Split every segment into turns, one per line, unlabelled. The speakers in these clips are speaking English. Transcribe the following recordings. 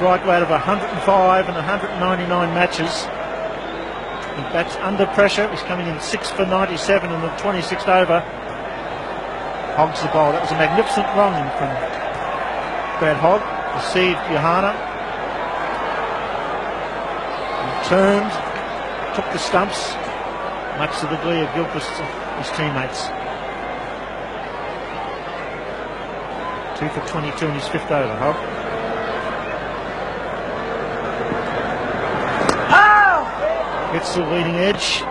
strike rate of 105 and 199 matches. He bats under pressure. He's coming in 6 for 97 in the 26th over. Hogg's the bowl. That was a magnificent run from Brad Hogg. Received Johanna. He turned, took the stumps, much to the glee of Gilchrist and his teammates. 2 for 22 in his 5th over, Hogg. Gets the leading edge.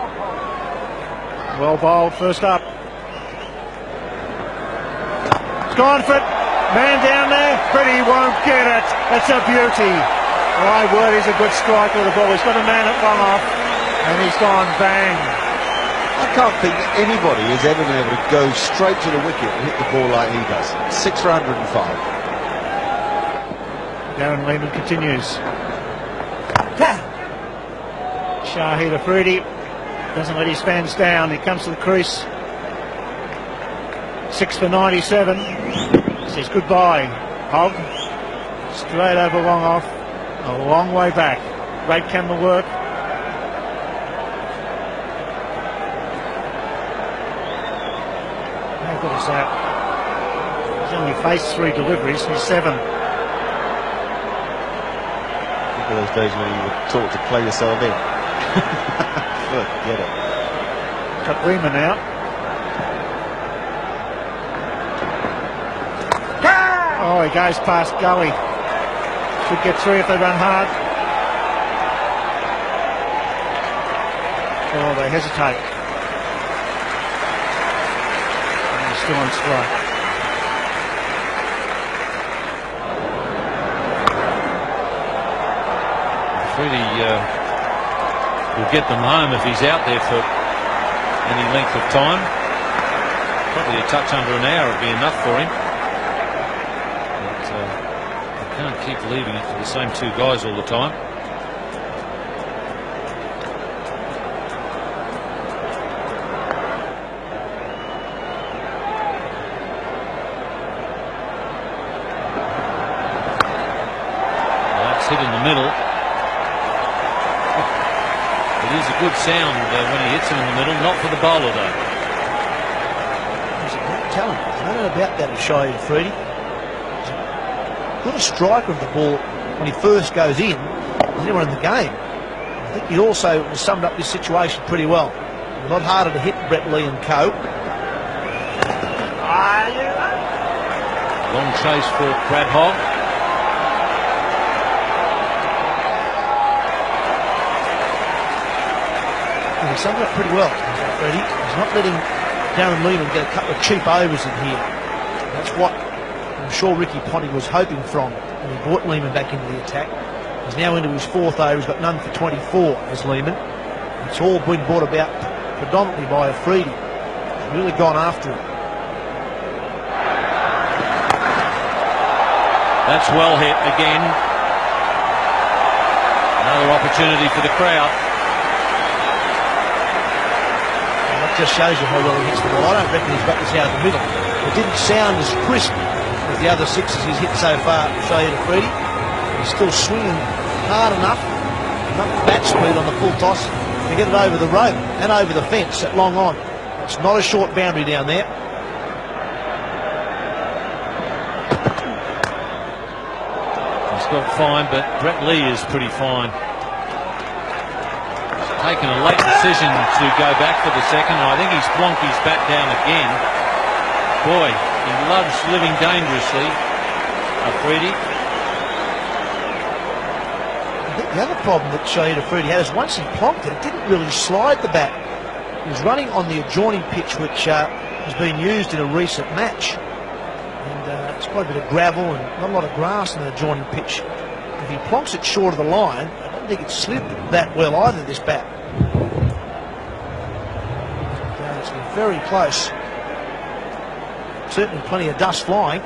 Well bowled first up. It's gone for it. Man down there. Freddie won't get it. That's a beauty. My word, he's a good striker of the ball. He's got a man at long off. And he's gone bang.
I can't think that anybody has ever been able to go straight to the wicket and hit the ball like he does. 6 for 105.
Darren Lehman continues. Shahid Afridi doesn't let his fans down. He comes to the crease. 6 for 97. Says goodbye. Hogg straight over long off. A long way back. Great camera work. How good is that? He's only faced 3 deliveries. He's 7.
Think of those days when you were taught to play yourself in. Look, get it.
Got Lehman out. Oh, he goes past Gully. Should get 3 if they run hard. Oh, they hesitate. And he's still on strike.
Freddie will get them home if he's out there for any length of time. Probably a touch under an hour would be enough for him. But you can't keep leaving it for the same 2 guys all the time. Well, that's hit in the middle. It is a good sound when he hits him in the middle, not for the bowler though.
He's a great talent. I don't know about that of Shahid Afridi. He's a good striker of the ball when he first goes in than anyone in the game. I think he also summed up this situation pretty well. A lot harder to hit Brett Lee and co.
Long chase for Brad Hogg.
He summed it up pretty well, Freddie. He's not letting Darren Lehman get a couple of cheap overs in here. That's what I'm sure Ricky Ponty was hoping from when he brought Lehman back into the attack. He's now into his 4th over. He's got none for 24 as Lehman. It's all been brought about predominantly by Afridi. He's really gone after him.
That's well hit again. Another opportunity for the crowd.
Just shows you how well he hits the ball. I don't reckon he's got this out of the middle. It didn't sound as crisp as the other 6s he's hit so far, Shahid Afridi. He's still swinging hard enough, enough bat speed on the full toss to get it over the rope and over the fence at long on. It's not a short boundary down there.
He's got fine, but Brett Lee is pretty fine. Taken a late decision to go back for the second. I think he's plonked his bat down again. Boy, he loves living dangerously, Afridi.
I think the other problem that Shahid Afridi had is once he plonked it, it didn't really slide the bat. He was running on the adjoining pitch, which has been used in a recent match. And it's quite a bit of gravel and not a lot of grass in the adjoining pitch. If he plonks it short of the line, I don't think it slid that well either, this bat. It's been very close. Certainly plenty of dust flying.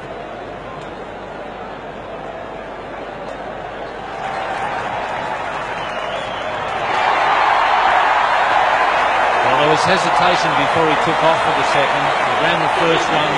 Well, there was hesitation before he took off for the second. He ran the first one.